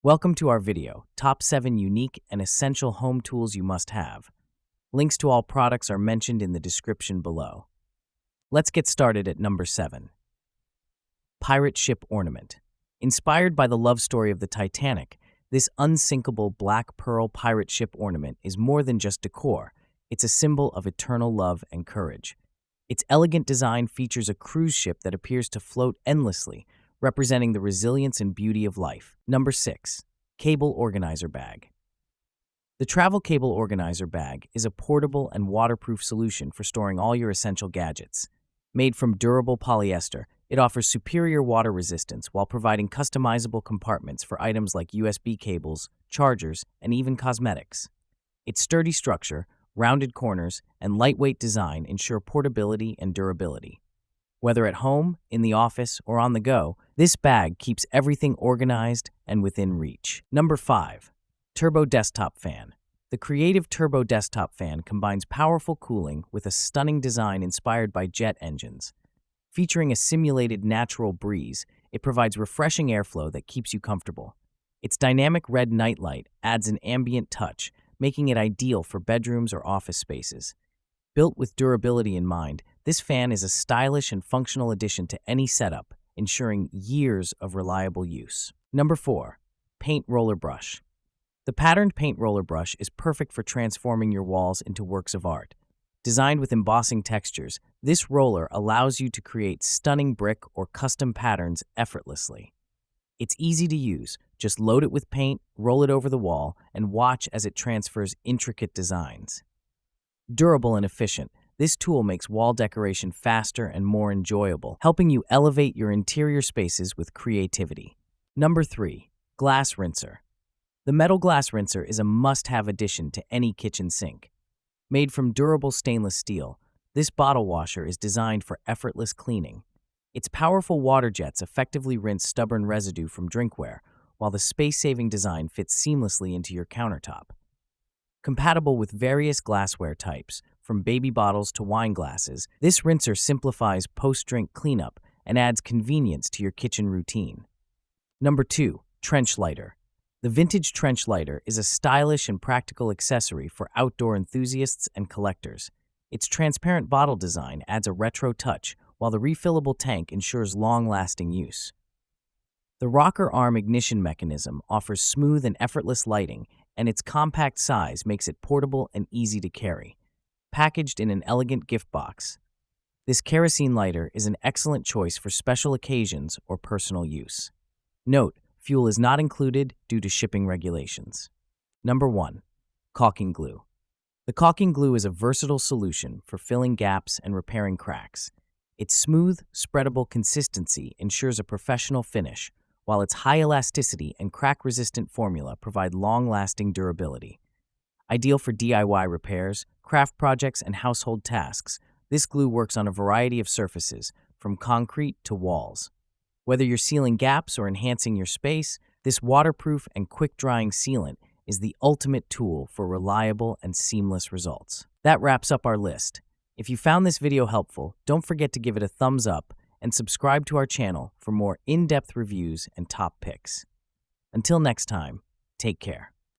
Welcome to our video, Top 7 Unique and Essential Home Tools You Must Have. Links to all products are mentioned in the description below. Let's get started at number 7. Pirate Ship Ornament. Inspired by the love story of the Titanic, this unsinkable black pearl pirate ship ornament is more than just decor. It's a symbol of eternal love and courage. Its elegant design features a cruise ship that appears to float endlessly, representing the resilience and beauty of life. Number 6. Cable Organizer Bag. The Travel Cable Organizer Bag is a portable and waterproof solution for storing all your essential gadgets. Made from durable polyester, it offers superior water resistance while providing customizable compartments for items like USB cables, chargers, and even cosmetics. Its sturdy structure, rounded corners, and lightweight design ensure portability and durability. Whether at home, in the office, or on the go, this bag keeps everything organized and within reach. Number 5. Turbo Desktop Fan. The creative Turbo Desktop Fan combines powerful cooling with a stunning design inspired by jet engines. Featuring a simulated natural breeze, it provides refreshing airflow that keeps you comfortable. Its dynamic red nightlight adds an ambient touch, making it ideal for bedrooms or office spaces. Built with durability in mind, this fan is a stylish and functional addition to any setup, ensuring years of reliable use. Number 4. Paint Roller Brush. The patterned paint roller brush is perfect for transforming your walls into works of art. Designed with embossing textures, this roller allows you to create stunning brick or custom patterns effortlessly. It's easy to use. Just load it with paint, roll it over the wall, and watch as it transfers intricate designs. Durable and efficient, this tool makes wall decoration faster and more enjoyable, helping you elevate your interior spaces with creativity. Number 3. Glass Rinser. The metal glass rinser is a must-have addition to any kitchen sink. Made from durable stainless steel, this bottle washer is designed for effortless cleaning. Its powerful water jets effectively rinse stubborn residue from drinkware, while the space-saving design fits seamlessly into your countertop. Compatible with various glassware types, from baby bottles to wine glasses, this rinser simplifies post-drink cleanup and adds convenience to your kitchen routine. Number 2. Trench Lighter. The vintage trench lighter is a stylish and practical accessory for outdoor enthusiasts and collectors. Its transparent bottle design adds a retro touch, while the refillable tank ensures long-lasting use. The rocker arm ignition mechanism offers smooth and effortless lighting, and its compact size makes it portable and easy to carry. Packaged in an elegant gift box, this kerosene lighter is an excellent choice for special occasions or personal use. Note: fuel is not included due to shipping regulations. Number 1. Caulking Glue. The caulking glue is a versatile solution for filling gaps and repairing cracks. Its smooth, spreadable consistency ensures a professional finish, while its high elasticity and crack-resistant formula provide long-lasting durability. Ideal for DIY repairs, craft projects, and household tasks, this glue works on a variety of surfaces, from concrete to walls. Whether you're sealing gaps or enhancing your space, this waterproof and quick-drying sealant is the ultimate tool for reliable and seamless results. That wraps up our list. If you found this video helpful, don't forget to give it a thumbs up and subscribe to our channel for more in-depth reviews and top picks. Until next time, take care.